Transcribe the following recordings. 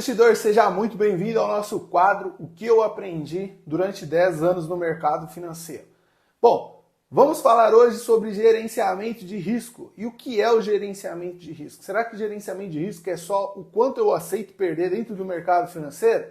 Investidor, seja muito bem-vindo ao nosso quadro O que eu aprendi durante 10 anos no mercado financeiro. Bom, vamos falar hoje sobre gerenciamento de risco. E o que é o gerenciamento de risco? Será que o gerenciamento de risco é só o quanto eu aceito perder dentro do mercado financeiro?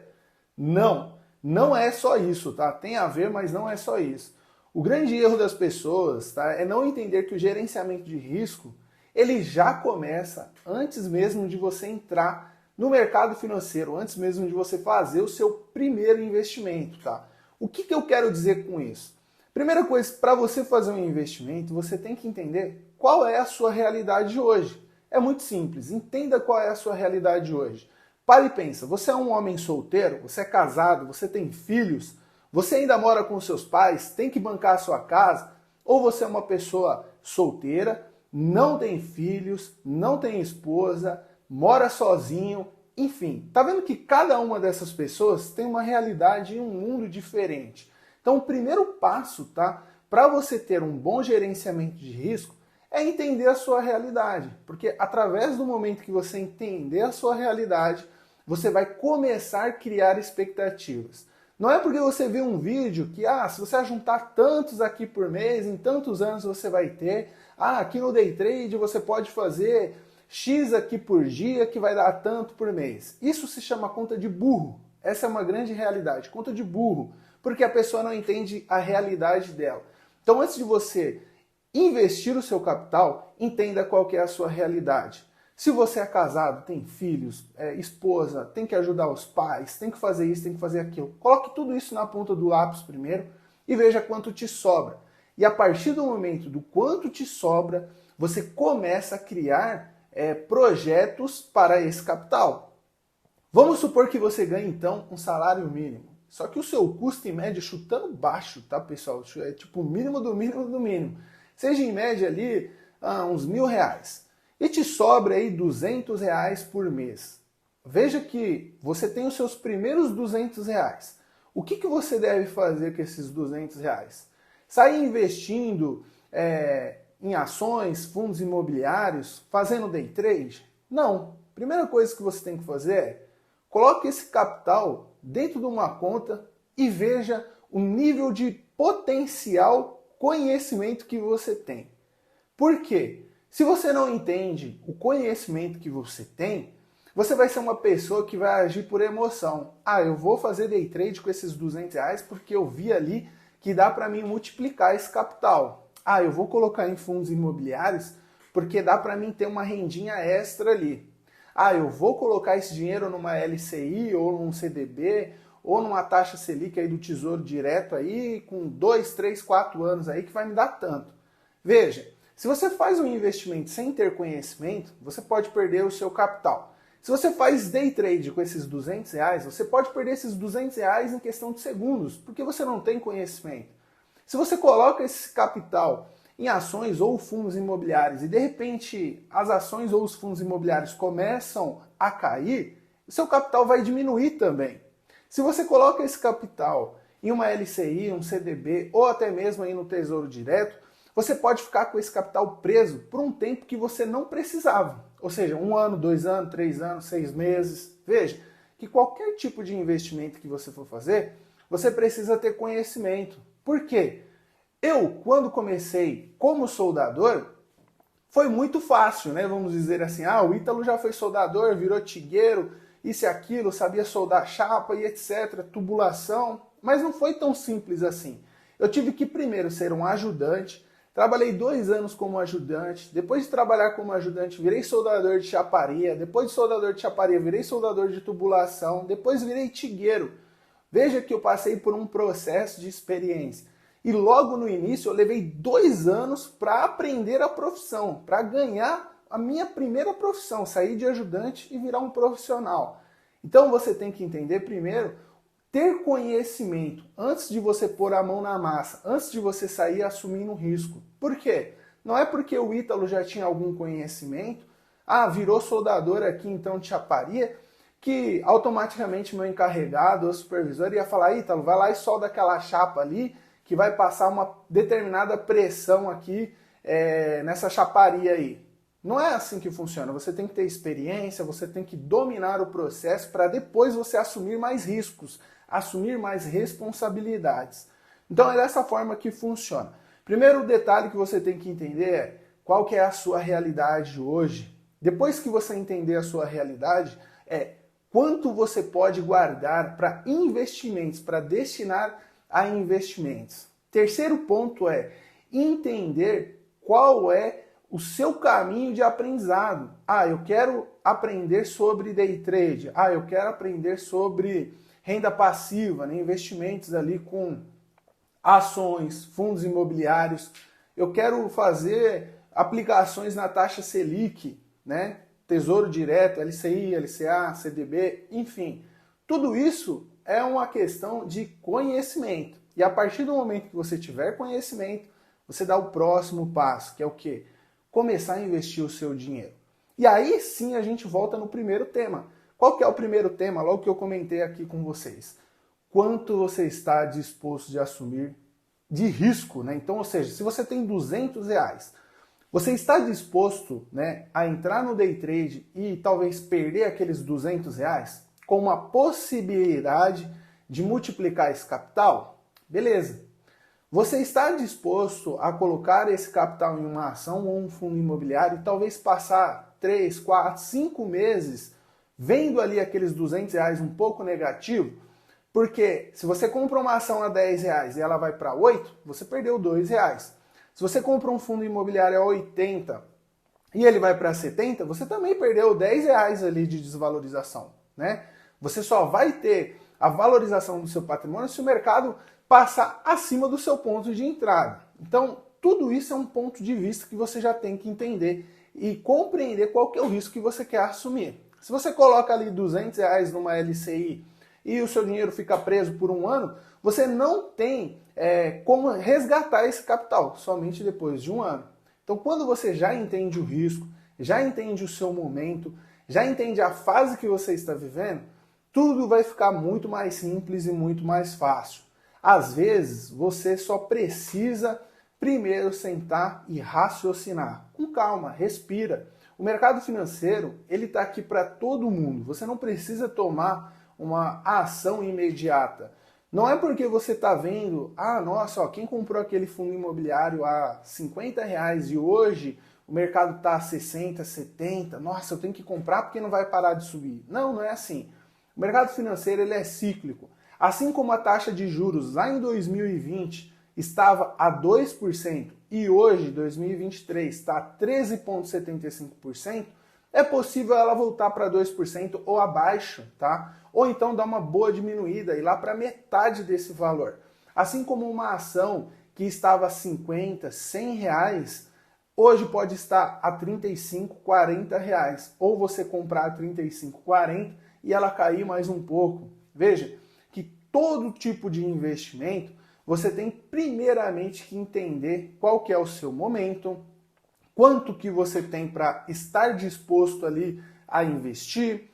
Não, não é só isso, tá? Tem a ver, mas não é só isso. O grande erro das pessoas, tá, é não entender que o gerenciamento de risco, ele já começa antes mesmo de você entrar no mercado financeiro, antes mesmo de você fazer o seu primeiro investimento, tá? O que eu quero dizer com isso? Primeira coisa, para você fazer um investimento, você tem que entender qual é a sua realidade hoje. É muito simples, entenda qual é a sua realidade hoje. Para e pensa, você é um homem solteiro, você é casado, você tem filhos, você ainda mora com seus pais, tem que bancar a sua casa, ou você é uma pessoa solteira, não tem filhos, não tem esposa, mora sozinho, enfim, tá vendo que cada uma dessas pessoas tem uma realidade e um mundo diferente. Então o primeiro passo, tá, para você ter um bom gerenciamento de risco é entender a sua realidade, porque através do momento que você entender a sua realidade, você vai começar a criar expectativas. Não é porque você vê um vídeo que, se você juntar tantos aqui por mês, em tantos anos você vai ter, aqui no Day Trade você pode fazer X aqui por dia que vai dar tanto por mês. Isso se chama conta de burro. Essa é uma grande realidade, conta de burro, porque a pessoa não entende a realidade dela. Então, antes de você investir o seu capital, entenda qual que é a sua realidade. Se você é casado, tem filhos, esposa, tem que ajudar os pais, tem que fazer isso, tem que fazer aquilo. Coloque tudo isso na ponta do lápis primeiro e veja quanto te sobra. E a partir do momento do quanto te sobra, você começa a criar projetos para esse capital. Vamos supor que você ganhe então um salário mínimo. Só que o seu custo em média chutando baixo, tá, pessoal? É tipo o mínimo do mínimo do mínimo. Seja em média ali uns R$1.000. E te sobra aí R$200 por mês. Veja que você tem os seus primeiros R$200. O que você deve fazer com esses R$200? Sair investindo em ações, fundos imobiliários, fazendo day trade? Não. Primeira coisa que você tem que fazer é coloque esse capital dentro de uma conta e veja o nível de potencial conhecimento que você tem. Por quê? Se você não entende o conhecimento que você tem, você vai ser uma pessoa que vai agir por emoção. Eu vou fazer day trade com esses R$200 porque eu vi ali que dá para mim multiplicar esse capital. Eu vou colocar em fundos imobiliários porque dá para mim ter uma rendinha extra ali. Eu vou colocar esse dinheiro numa LCI ou num CDB ou numa taxa Selic aí do Tesouro Direto aí com 2, 3, 4 anos aí que vai me dar tanto. Veja, se você faz um investimento sem ter conhecimento, você pode perder o seu capital. Se você faz day trade com esses R$200, você pode perder esses R$200 em questão de segundos, porque você não tem conhecimento. Se você coloca esse capital em ações ou fundos imobiliários e de repente as ações ou os fundos imobiliários começam a cair, o seu capital vai diminuir também. Se você coloca esse capital em uma LCI, um CDB ou até mesmo aí no Tesouro Direto, você pode ficar com esse capital preso por um tempo que você não precisava. Ou seja, 1 ano, 2 anos, 3 anos, 6 meses. Veja que qualquer tipo de investimento que você for fazer, você precisa ter conhecimento. Por quê? Eu, quando comecei como soldador, foi muito fácil, né? Vamos dizer assim, o Ítalo já foi soldador, virou tigueiro, isso e aquilo, sabia soldar chapa e etc, tubulação, mas não foi tão simples assim. Eu tive que primeiro ser um ajudante, trabalhei 2 anos como ajudante, depois de trabalhar como ajudante virei soldador de chaparia, depois de soldador de chaparia virei soldador de tubulação, depois virei tigueiro. Veja que eu passei por um processo de experiência. E logo no início eu levei 2 anos para aprender a profissão, para ganhar a minha primeira profissão, sair de ajudante e virar um profissional. Então você tem que entender primeiro, ter conhecimento antes de você pôr a mão na massa, antes de você sair assumindo risco. Por quê? Não é porque o Ítalo já tinha algum conhecimento, virou soldador aqui então de chaparia, que automaticamente meu encarregado ou supervisor ia falar, Ítalo, vai lá e solda aquela chapa ali, que vai passar uma determinada pressão aqui nessa chaparia aí. Não é assim que funciona. Você tem que ter experiência, você tem que dominar o processo para depois você assumir mais riscos, assumir mais responsabilidades. Então é dessa forma que funciona. Primeiro detalhe que você tem que entender é qual que é a sua realidade hoje. Depois que você entender a sua realidade, é quanto você pode guardar para investimentos, para destinar a investimentos. Terceiro ponto é entender qual é o seu caminho de aprendizado. Eu quero aprender sobre day trade. Eu quero aprender sobre renda passiva, né? Investimentos ali com ações, fundos imobiliários. Eu quero fazer aplicações na taxa Selic, né? Tesouro Direto, LCI, LCA, CDB, enfim. Tudo isso é uma questão de conhecimento. E a partir do momento que você tiver conhecimento, você dá o próximo passo, que é o quê? Começar a investir o seu dinheiro. E aí sim a gente volta no primeiro tema. Qual que é o primeiro tema? Logo que eu comentei aqui com vocês. Quanto você está disposto de assumir de risco, né? Então, ou seja, se você tem R$200, você está disposto, né, a entrar no day trade e talvez perder aqueles R$200 com uma possibilidade de multiplicar esse capital? Beleza. Você está disposto a colocar esse capital em uma ação ou um fundo imobiliário e talvez passar 3, 4, 5 meses vendo ali aqueles R$200 um pouco negativo? Porque se você compra uma ação a R$10 e ela vai para 8, você perdeu R$2. Se você compra um fundo imobiliário a 80 e ele vai para 70, você também perdeu R$10 ali de desvalorização, né? Você só vai ter a valorização do seu patrimônio se o mercado passar acima do seu ponto de entrada. Então, tudo isso é um ponto de vista que você já tem que entender e compreender qual que é o risco que você quer assumir. Se você coloca ali R$200 numa LCI e o seu dinheiro fica preso por um ano, você não tem como resgatar esse capital, somente depois de um ano. Então, quando você já entende o risco, já entende o seu momento, já entende a fase que você está vivendo, tudo vai ficar muito mais simples e muito mais fácil. Às vezes, você só precisa primeiro sentar e raciocinar. Com calma, respira. O mercado financeiro, ele está aqui para todo mundo. Você não precisa tomar uma ação imediata. Não é porque você está vendo, nossa, quem comprou aquele fundo imobiliário a R$50 e hoje o mercado está a 60, 70, nossa, eu tenho que comprar porque não vai parar de subir. Não, não é assim. O mercado financeiro ele é cíclico. Assim como a taxa de juros lá em 2020 estava a 2% e hoje, 2023, está a 13,75%, é possível ela voltar para 2% ou abaixo, tá? Ou então dar uma boa diminuída e lá para metade desse valor. Assim como uma ação que estava a 50, 100 reais, hoje pode estar a 35, 40 reais. Ou você comprar a 35, 40 e ela cair mais um pouco. Veja que todo tipo de investimento você tem primeiramente que entender qual que é o seu momento, quanto que você tem para estar disposto ali a investir,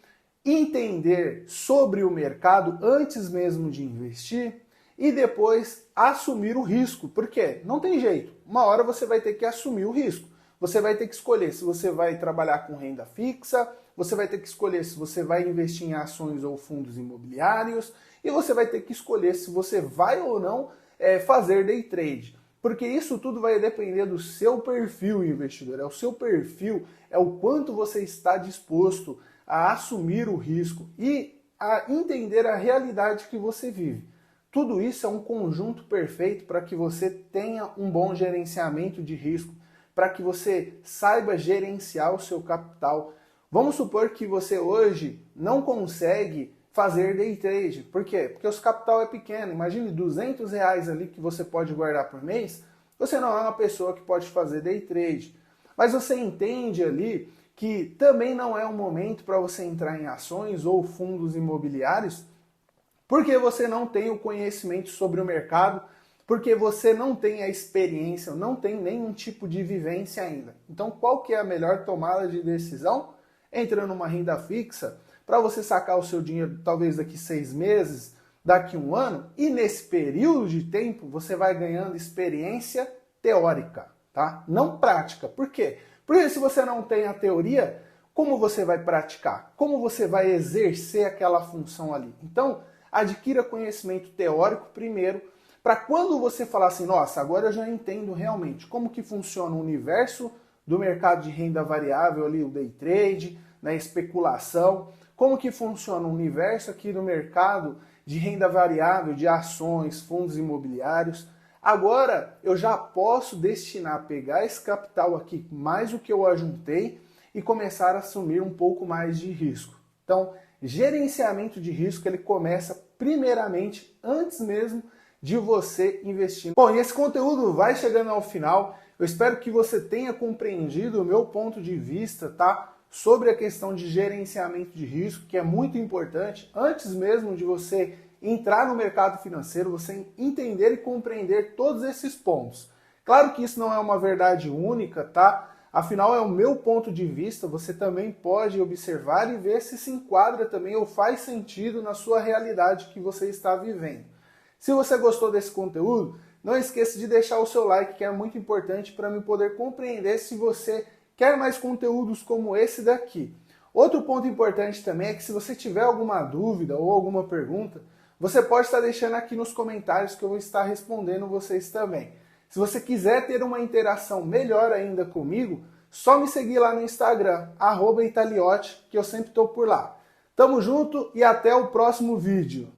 entender sobre o mercado antes mesmo de investir e depois assumir o risco. Por quê? Não tem jeito. Uma hora você vai ter que assumir o risco. Você vai ter que escolher se você vai trabalhar com renda fixa, você vai ter que escolher se você vai investir em ações ou fundos imobiliários e você vai ter que escolher se você vai ou não fazer day trade. Porque isso tudo vai depender do seu perfil, investidor. É o seu perfil, é o quanto você está disposto a assumir o risco e a entender a realidade que você vive. Tudo isso é um conjunto perfeito para que você tenha um bom gerenciamento de risco, para que você saiba gerenciar o seu capital. Vamos supor que você hoje não consegue fazer day trade. Por quê? Porque o seu capital é pequeno. Imagine R$200 ali que você pode guardar por mês. Você não é uma pessoa que pode fazer day trade. Mas você entende ali que também não é um momento para você entrar em ações ou fundos imobiliários, porque você não tem o conhecimento sobre o mercado, porque você não tem a experiência, não tem nenhum tipo de vivência ainda. Então, qual que é a melhor tomada de decisão? Entra numa renda fixa para você sacar o seu dinheiro talvez daqui 6 meses, daqui 1 ano, e nesse período de tempo você vai ganhando experiência teórica, tá? Não prática. Por quê? Porque se você não tem a teoria, como você vai praticar? Como você vai exercer aquela função ali? Então, adquira conhecimento teórico primeiro, para quando você falar assim, nossa, agora eu já entendo realmente como que funciona o universo do mercado de renda variável ali, o day trade, na especulação, como que funciona o universo aqui do mercado de renda variável, de ações, fundos imobiliários. Agora eu já posso destinar, pegar esse capital aqui, mais o que eu ajuntei, e começar a assumir um pouco mais de risco. Então, gerenciamento de risco, ele começa primeiramente, antes mesmo de você investir. Bom, e esse conteúdo vai chegando ao final. Eu espero que você tenha compreendido o meu ponto de vista, tá? Sobre a questão de gerenciamento de risco, que é muito importante, antes mesmo de você entrar no mercado financeiro, você entender e compreender todos esses pontos. Claro que isso não é uma verdade única, tá? Afinal, é o meu ponto de vista, você também pode observar e ver se enquadra também ou faz sentido na sua realidade que você está vivendo. Se você gostou desse conteúdo, não esqueça de deixar o seu like, que é muito importante para eu poder compreender se você quer mais conteúdos como esse daqui. Outro ponto importante também é que se você tiver alguma dúvida ou alguma pergunta, você pode estar deixando aqui nos comentários que eu vou estar respondendo vocês também. Se você quiser ter uma interação melhor ainda comigo, só me seguir lá no Instagram, @italiote, que eu sempre estou por lá. Tamo junto e até o próximo vídeo.